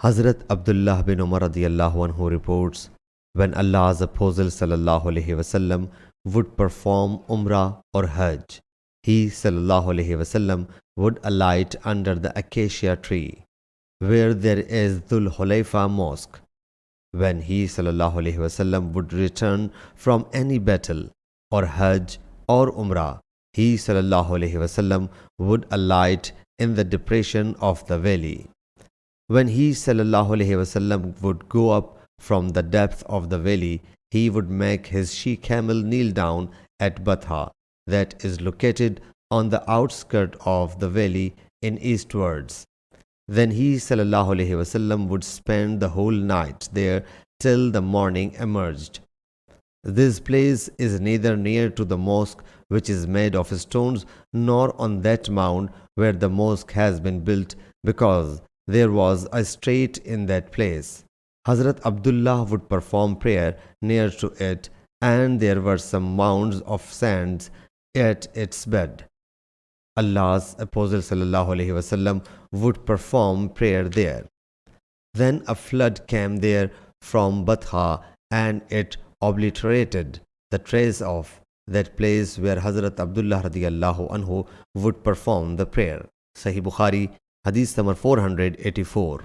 Hazrat Abdullah bin Umar radiyallahu anhu reports, when Allah's Apostle sallallahu alaihi wasallam would perform Umrah or Hajj, he sallallahu alaihi wasallam would alight under the acacia tree, where there is Dhul Hulayfa mosque. When he sallallahu alaihi wasallam would return from any battle or Hajj or Umrah, he sallallahu alaihi wasallam would alight in the depression of the valley. When he sallallahu alaihi wasallam would go up from the depth of the valley, he would make his she-camel kneel down at Batha, that is located on the outskirt of the valley in eastwards. Then he sallallahu alaihi wasallam would spend the whole night there till the morning emerged. This place is neither near to the mosque, which is made of stones, nor on that mound where the mosque has been built, because there was a strait in that place. Hazrat Abdullah would perform prayer near to it, and there were some mounds of sands at its bed. Allah's Apostle sallallahu alaihi wasallam would perform prayer there. Then a flood came there from Batha, and it obliterated the trace of that place where Hazrat Abdullah radiyallahu anhu would perform the prayer. Sahih Bukhari, Hadith number 484.